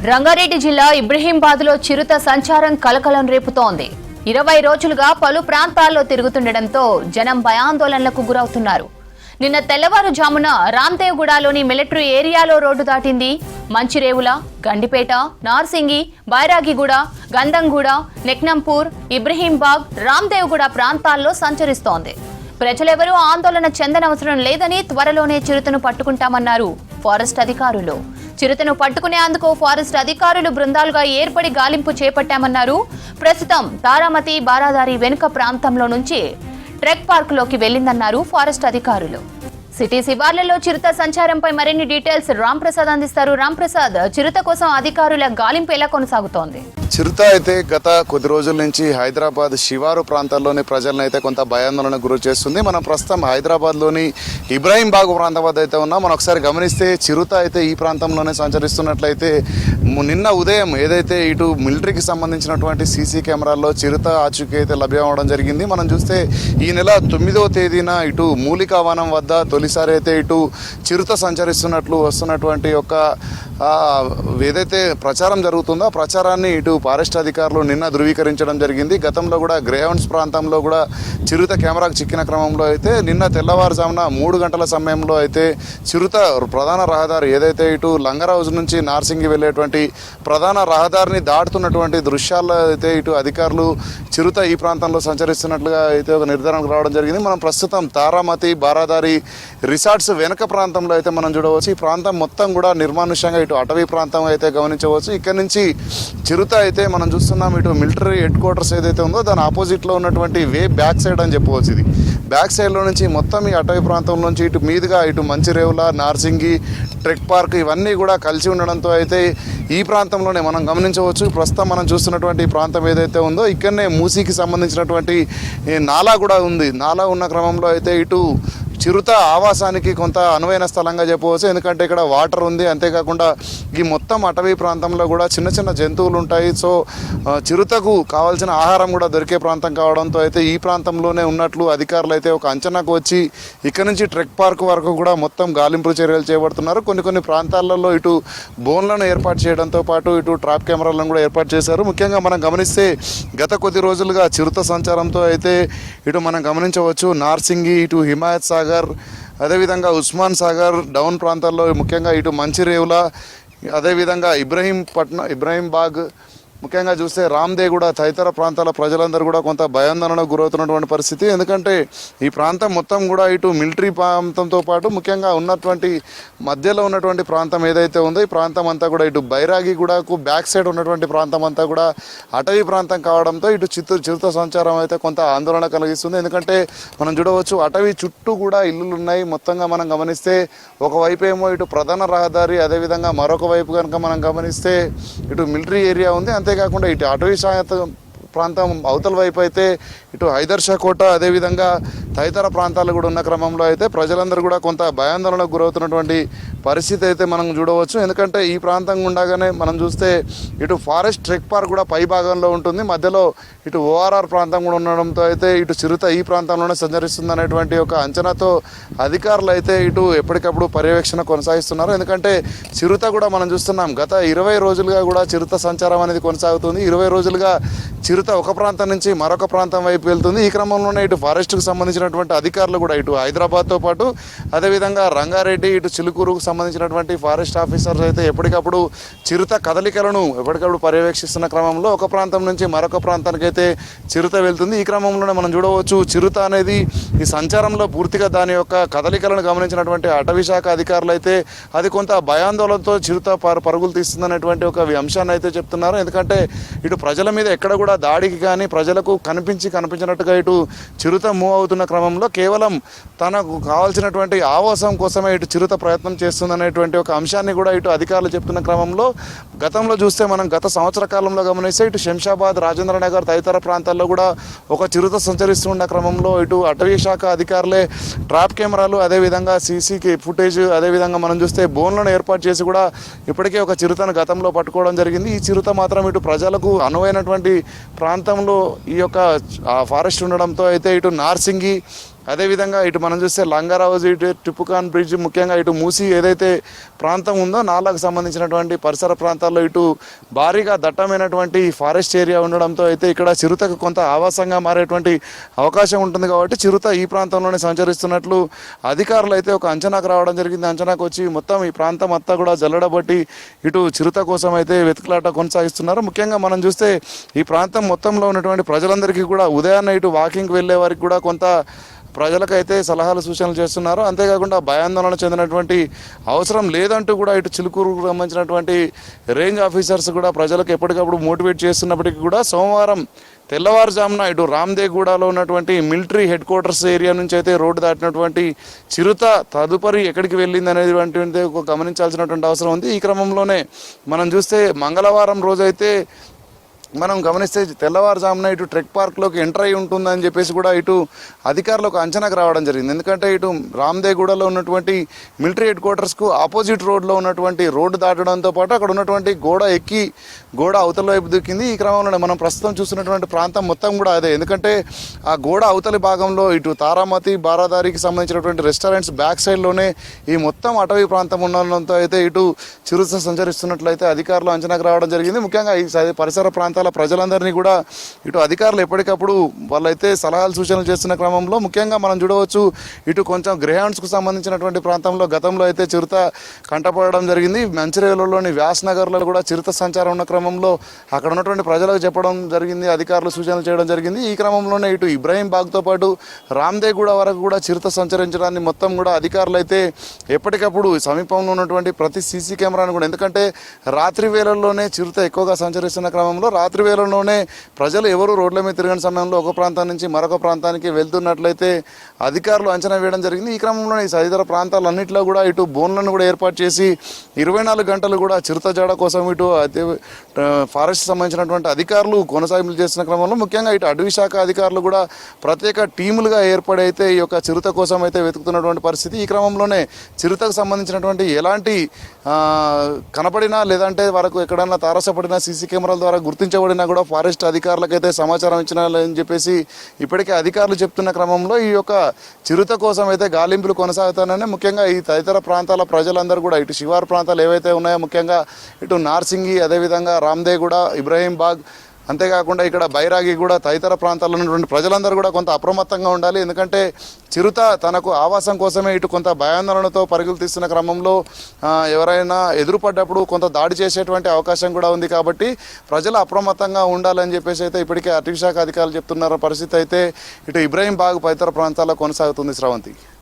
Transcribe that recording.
రంగారెడ్డి జిల్లా ఇబ్రహీంబాద్లో చిరుత సంచారం కలకలం రేపుతోంది. 20 రోజులుగా పలు ప్రాంతాల్లో తిరుగుతుండటంతో జనం భయాందోళనలకు గురవుతున్నారు. నిన్న తెల్లవారుజామున రామ్దేవ్గూడలోని మిలిటరీ ఏరియాలో రోడ్డు దాటింది. మంచిరేవుల, గండిపేట, నార్సింగి, బైరాగిగూడ, గంధంగూడ, నెక్నంపూర్, ఇబ్రహీంబాగ్, రామ్దేవ్గూడ ప్రాంతాల్లో సంచరిస్తోంది. ప్రజలెవరూ ఆందోళన చెందనవసరం లేదని త్వరలోనే చిరుతను పట్టుకుంటామన్నారు ఫారెస్ట్ అధికారులు. చిరుతను పట్టుకునేందుకు ఫారెస్ట్ అధికారులు బృందాలుగా ఏర్పడి గాలింపు చేపట్టామన్నారు. ప్రస్తుతం తారామతి బారాదారి వెనుక ప్రాంతంలో నుంచి ట్రెక్ పార్కులోకి వెళ్లిందన్నారు ఫారెస్ట్ అధికారులు. సిటీ శివార్లలో చిరుత సంచారంపై మరిన్ని డీటెయిల్స్ రాంప్రసాద్ అందిస్తారు. రాంప్రసాద్, చిరుత కోసం అధికారుల గాలింపు ఎలా కొనసాగుతోంది? చిరుత అయితే గత కొద్ది రోజుల నుంచి హైదరాబాద్ శివారు ప్రాంతాల్లోని ప్రజలను అయితే కొంత భయాందోళనకు గురి చేస్తుంది. మనం ప్రస్తుతం హైదరాబాద్లోని ఇబ్రహీంబాగ్ ప్రాంతం వద్ద అయితే ఉన్నాం. మనం ఒకసారి గమనిస్తే చిరుత అయితే ఈ ప్రాంతంలోనే సంచరిస్తున్నట్లయితే నిన్న ఉదయం ఏదైతే ఇటు మిలిటరీకి సంబంధించినటువంటి సీసీ కెమెరాల్లో చిరుత ఆచూకీ అయితే లభ్యం అవడం జరిగింది. మనం చూస్తే ఈ నెల 9వ తేదీన ఇటు మూలికావనం వద్ద తొలిసారి అయితే ఇటు చిరుత సంచరిస్తున్నట్లు వస్తున్నటువంటి ఒక ఏదైతే ప్రచారం జరుగుతుందో ఆ ప్రచారాన్ని ఇటు ఫారెస్ట్ అధికారులు నిన్న ధృవీకరించడం జరిగింది. గతంలో కూడా గ్రేహౌండ్స్ ప్రాంతంలో కూడా చిరుత కెమెరాకు చిక్కిన క్రమంలో అయితే నిన్న తెల్లవారుజామున 3 గంటల సమయంలో అయితే చిరుత ప్రధాన రహదారి ఏదైతే ఇటు లంగరౌజ్ నుంచి నార్సింగి వెళ్ళేటువంటి ప్రధాన రహదారిని దాటుతున్నటువంటి దృశ్యాల్లో అయితే ఇటు అధికారులు చిరుత ఈ ప్రాంతంలో సంచరిస్తున్నట్లుగా అయితే ఒక నిర్ధారణకు రావడం జరిగింది. మనం ప్రస్తుతం తారామతి బారాదారి రిసార్ట్స్ వెనక ప్రాంతంలో అయితే మనం చూడవచ్చు. ఈ ప్రాంతం మొత్తం కూడా నిర్మానుష్యంగా ఇటు అటవీ ప్రాంతం అయితే గమనించవచ్చు. ఇక్కడ నుంచి చిరుత అయితే మనం చూస్తున్నాం ఇటు మిలిటరీ హెడ్ క్వార్టర్స్ ఏదైతే ఉందో దాని ఆపోజిట్లో ఉన్నటువంటి వే బ్యాక్ సైడ్ అని చెప్పవచ్చు. ఇది బ్యాక్ సైడ్లో నుంచి మొత్తం ఈ అటవీ ప్రాంతం నుంచి ఇటు మీదుగా ఇటు మంచిరేవుల, నార్సింగి, ట్రెక్ పార్క్ ఇవన్నీ కూడా కలిసి ఉండడంతో అయితే ఈ ప్రాంతంలోనే మనం గమనించవచ్చు. ప్రస్తుతం మనం చూస్తున్నటువంటి ప్రాంతం ఏదైతే ఉందో ఇక్కడనే మూసీకి సంబంధించినటువంటి నాలా కూడా ఉంది. నాలా ఉన్న క్రమంలో అయితే ఇటు చిరుత ఆవాసానికి కొంత అనువైన స్థలంగా చెప్పవచ్చు. ఎందుకంటే ఇక్కడ వాటర్ ఉంది, అంతేకాకుండా ఈ మొత్తం అటవీ ప్రాంతంలో కూడా చిన్న చిన్న జంతువులు ఉంటాయి. సో చిరుతకు కావాల్సిన ఆహారం కూడా దొరికే ప్రాంతం కావడంతో అయితే ఈ ప్రాంతంలోనే ఉన్నట్లు అధికారులు అయితే ఒక అంచనాకు వచ్చి ఇక్కడ నుంచి ట్రెక్ పార్క్ వరకు కూడా మొత్తం గాలింపు చర్యలు చేపడుతున్నారు. కొన్ని ప్రాంతాలలో ఇటు బోన్లను ఏర్పాటు చేయడంతో పాటు ఇటు ట్రాప్ కెమెరాలను కూడా ఏర్పాటు చేశారు. ముఖ్యంగా మనం గమనిస్తే గత కొద్ది రోజులుగా చిరుత సంచారంతో అయితే ఇటు మనం గమనించవచ్చు నార్సింగి, ఇటు హిమాయత్ సాగర్, అదేవిధంగా ఉస్మాన్ సాగర్ డౌన్ ప్రాంతాల్లో ముఖ్యంగా ఇటు మంచిరేవుల, అదేవిధంగా ఇబ్రహీంబాగ్ ముఖ్యంగా చూస్తే రామ్దేవ్గూడ తదితర ప్రాంతాల ప్రజలందరూ కూడా కొంత భయాందోళనకు గురవుతున్నటువంటి పరిస్థితి. ఎందుకంటే ఈ ప్రాంతం మొత్తం కూడా ఇటు మిలిటరీ ప్రాంతంతో పాటు ముఖ్యంగా ఉన్నటువంటి మధ్యలో ఉన్నటువంటి ప్రాంతం ఏదైతే ఉందో ఈ ప్రాంతం అంతా కూడా ఇటు బైరాగిగూడకు బ్యాక్ సైడ్ ఉన్నటువంటి ప్రాంతం అంతా కూడా అటవీ ప్రాంతం కావడంతో ఇటు చిరుత సంచారం అయితే కొంత ఆందోళన కలిగిస్తుంది. ఎందుకంటే మనం చూడవచ్చు అటవీ చుట్టూ కూడా ఇల్లులు ఉన్నాయి. మొత్తంగా మనం గమనిస్తే ఒకవైపు ఏమో ఇటు ప్రధాన రహదారి, అదేవిధంగా మరొక వైపు కనుక మనం గమనిస్తే ఇటు మిలిటరీ ఏరియా ఉంది. అంతేకాకుండా ఇటు అటవీ ప్రాంతం అవతల వైపు అయితే ఇటు హైదర్ షా కోట, అదేవిధంగా తదితర ప్రాంతాలు కూడా ఉన్న క్రమంలో అయితే ప్రజలందరూ కూడా కొంత భయాందోళనకు గురవుతున్నటువంటి పరిస్థితి అయితే మనం చూడవచ్చు. ఎందుకంటే ఈ ప్రాంతం ఉండగానే మనం చూస్తే ఇటు ఫారెస్ట్ ట్రెక్ పార్క్ కూడా పై భాగంలో ఉంటుంది. మధ్యలో ఇటు ఓఆర్ఆర్ ప్రాంతం కూడా ఉండడంతో అయితే ఇటు చిరుత ఈ ప్రాంతంలోనే సంచరిస్తుంది అనేటువంటి ఒక అంచనాతో అధికారులు అయితే ఇటు ఎప్పటికప్పుడు పర్యవేక్షణ కొనసాగిస్తున్నారు. ఎందుకంటే చిరుత కూడా మనం చూస్తున్నాం గత 20 రోజులుగా కూడా చిరుత సంచారం అనేది కొనసాగుతుంది. 20 రోజులుగా చిరుత ఒక ప్రాంతం నుంచి మరొక ప్రాంతం వైపు వెళ్తుంది. ఈ క్రమంలోనే ఇటు ఫారెస్ట్కు సంబంధించినటువంటి అధికారులు కూడా ఇటు హైదరాబాద్తో పాటు అదేవిధంగా రంగారెడ్డి, ఇటు చిలుకూరుకు సంబంధించినటువంటి ఫారెస్ట్ ఆఫీసర్స్ అయితే ఎప్పటికప్పుడు చిరుత కదలికలను ఎప్పటికప్పుడు పర్యవేక్షిస్తున్న క్రమంలో ఒక ప్రాంతం నుంచి మరొక ప్రాంతానికి అయితే చిరుత వెళ్తుంది. ఈ క్రమంలోనే మనం చూడవచ్చు చిరుత అనేది ఈ సంచారంలో పూర్తిగా దాని యొక్క కదలికలను గమనించినటువంటి అటవీ శాఖ అధికారులు అయితే అది కొంత భయాందోళనతో చిరుత పరుగులు తీస్తుందనేటువంటి ఒక అంశాన్ని అయితే చెప్తున్నారు. ఎందుకంటే ఇటు ప్రజల మీద ఎక్కడ కూడా దాడికి కానీ ప్రజలకు కనిపించినట్టుగా ఇటు చిరుత మూవ్ అవుతున్న క్రమంలో కేవలం తనకు కావాల్సినటువంటి ఆవాసం కోసమే ఇటు చిరుత ప్రయత్నం చేస్తుందనేటువంటి ఒక అంశాన్ని కూడా ఇటు అధికారులు చెప్తున్న క్రమంలో గతంలో చూస్తే మనం గత సంవత్సర కాలంలో గమనిస్తే ఇటు శంషాబాద్, రాజేంద్రనగర్ తదితర ప్రాంతాల్లో కూడా ఒక చిరుత సంచరిస్తున్న క్రమంలో ఇటు అటవీ శాఖ అధికారులే ట్రాప్ కెమెరాలు, అదేవిధంగా సీసీ ఫుటేజ్, అదేవిధంగా మనం చూస్తే బోన్లను ఏర్పాటు చేసి కూడా ఇప్పటికే ఒక చిరుతను గతంలో పట్టుకోవడం జరిగింది. ఈ చిరుత మాత్రం ఇటు ప్రజలకు అనువైనటువంటి ప్రాంతంలో ఈ యొక్క ఫారెస్ట్ ఉండడంతో అయితే ఇటు నార్సింగి, అదేవిధంగా ఇటు మనం చూస్తే లంగారావు ఇటు టిప్పుకాన్ బ్రిడ్జ్, ముఖ్యంగా ఇటు మూసి ఏదైతే ప్రాంతం ఉందో నాలాకు సంబంధించినటువంటి పరిసర ప్రాంతాల్లో ఇటు భారీగా దట్టమైనటువంటి ఫారెస్ట్ ఏరియా ఉండడంతో అయితే ఇక్కడ చిరుతకు కొంత ఆవాసంగా మారేటువంటి అవకాశం ఉంటుంది. కాబట్టి చిరుత ఈ ప్రాంతంలోనే సంచరిస్తున్నట్లు అధికారులు అయితే ఒక అంచనాకు రావడం జరిగింది. అంచనాకు వచ్చి మొత్తం ఈ ప్రాంతం అంతా కూడా జల్లడబట్టి ఇటు చిరుత కోసం అయితే వెతుకులాట కొనసాగిస్తున్నారు. ముఖ్యంగా మనం చూస్తే ఈ ప్రాంతం మొత్తంలో ఉన్నటువంటి ప్రజలందరికీ కూడా ఉదయాన్నే ఇటు వాకింగ్కి వెళ్ళే వారికి కూడా కొంత ప్రజలకైతే సలహాలు సూచనలు చేస్తున్నారు. అంతేకాకుండా భయాందోళన చెందినటువంటి అవసరం లేదంటూ కూడా ఇటు చిలుకూరుకు సంబంధించినటువంటి రేంజ్ ఆఫీసర్స్ కూడా ప్రజలకు ఎప్పటికప్పుడు మోటివేట్ చేస్తున్నప్పటికీ కూడా సోమవారం తెల్లవారుజామున ఇటు రామ్దేగూడలో ఉన్నటువంటి మిలిటరీ హెడ్ క్వార్టర్స్ ఏరియా నుంచి అయితే రోడ్డు దాటినటువంటి చిరుత తదుపరి ఎక్కడికి వెళ్ళింది అనేది గమనించాల్సినటువంటి అవసరం ఉంది. ఈ క్రమంలోనే మనం చూస్తే మంగళవారం రోజైతే మనం గమనిస్తే తెల్లవారుజామున ఇటు ట్రెక్ పార్క్లోకి ఎంటర్ అయి ఉంటుందని చెప్పేసి కూడా ఇటు అధికారులకు అంచనాకు రావడం జరిగింది. ఎందుకంటే ఇటు రామ్దేగూడలో ఉన్నటువంటి మిలిటరీ హెడ్ క్వార్టర్స్కు ఆపోజిట్ రోడ్లో ఉన్నటువంటి రోడ్డు దాటడంతో పాటు అక్కడ ఉన్నటువంటి గోడ ఎక్కి గోడ అవతల వైపు దూకింది. ఈ క్రమంలోనే మనం ప్రస్తుతం చూస్తున్నటువంటి ప్రాంతం మొత్తం కూడా అదే. ఎందుకంటే ఆ గోడ అవతలి భాగంలో ఇటు తారామతి బారాదారికి సంబంధించినటువంటి రెస్టారెంట్స్ బ్యాక్ సైడ్లోనే ఈ మొత్తం అటవీ ప్రాంతం ఉండడంతో అయితే ఇటు చిరుత సంచరిస్తున్నట్లయితే అధికారులు అంచనాకు రావడం జరిగింది. ముఖ్యంగా ఈ పరిసర ప్రాంతాల ప్రజలందరినీ కూడా ఇటు అధికారులు ఎప్పటికప్పుడు వాళ్ళైతే సలహాలు సూచనలు చేస్తున్న క్రమంలో ముఖ్యంగా మనం చూడవచ్చు ఇటు కొంచెం గ్రేహౌండ్స్కు సంబంధించినటువంటి ప్రాంతంలో గతంలో అయితే చిరుత కంటపడడం జరిగింది. మంచిర్యాలలోని వ్యాస్నగర్లో కూడా చిరుత సంచారం ఉన్న క్రమంలో అక్కడ ఉన్నటువంటి ప్రజలకు చెప్పడం జరిగింది, అధికారులు సూచనలు చేయడం జరిగింది. ఈ క్రమంలోనే ఇటు ఇబ్రాహీం బాగ్తో పాటు రామ్దేగూడ వరకు కూడా చిరుత సంచరించడాన్ని మొత్తం కూడా అధికారులు అయితే ఎప్పటికప్పుడు సమీపంలో ఉన్నటువంటి ప్రతి సీసీ కెమెరాను కూడా, ఎందుకంటే రాత్రి వేళల్లోనే చిరుత ఎక్కువగా సంచరిస్తున్న క్రమంలో రాత్రి వేళల్లోనే ప్రజలు ఎవరు రోడ్ల మీద తిరిగిన సమయంలో ఒక ప్రాంతం నుంచి మరొక ప్రాంతానికి వెళ్తున్నట్లయితే అధికారులు అంచనా వేయడం జరిగింది. ఈ క్రమంలోనే ఈ తదితర ప్రాంతాలన్నింటిలో కూడా ఇటు బోన్లను కూడా ఏర్పాటు చేసి 24 గంటలు కూడా చిరుత జాడ కోసం ఇటు ఫారెస్ట్ సంబంధించినటువంటి అధికారులు కొనసాగింపులు చేస్తున్న క్రమంలో ముఖ్యంగా ఇటు అటవీ శాఖ అధికారులు కూడా ప్రత్యేక టీములుగా ఏర్పడి అయితే ఈ యొక్క చిరుత కోసం అయితే వెతుకుతున్నటువంటి పరిస్థితి. ఈ క్రమంలోనే చిరుతకు సంబంధించినటువంటి ఎలాంటి కనపడినా లేదంటే వరకు ఎక్కడన్నా తారసపడినా సీసీ కెమెరాల ద్వారా గుర్తించబడినా కూడా ఫారెస్ట్ అధికారులకైతే సమాచారం ఇచ్చినారని చెప్పేసి ఇప్పటికే అధికారులు చెప్తున్న క్రమంలో ఈ యొక్క చిరుత కోసం అయితే గాలింపులు కొనసాగుతానని ముఖ్యంగా ఈ తదితర ప్రాంతాల ప్రజలందరూ కూడా ఇటు శివారు ప్రాంతాలు ఏవైతే ఉన్నాయో ముఖ్యంగా ఇటు నార్సింగి, అదేవిధంగా రామ్దేగూడ, ఇబ్రాహీం బాగ్, అంతేకాకుండా ఇక్కడ బైరాగి కూడా తదితర ప్రాంతాల్లో ఉన్నటువంటి ప్రజలందరూ కూడా కొంత అప్రమత్తంగా ఉండాలి. ఎందుకంటే చిరుత తనకు ఆవాసం కోసమే ఇటు కొంత భయాందోళనతో పరుగులు తీస్తున్న క్రమంలో ఎవరైనా ఎదురుపడ్డప్పుడు కొంత దాడి చేసేటువంటి అవకాశం కూడా ఉంది. కాబట్టి ప్రజలు అప్రమత్తంగా ఉండాలని చెప్పేసి అయితే ఇప్పటికే అటవీ శాఖ అధికారులు చెప్తున్న పరిస్థితి అయితే ఇటు ఇబ్రాహీం బాగ్ తదితర ప్రాంతాల్లో కొనసాగుతుంది. శ్రవంతి.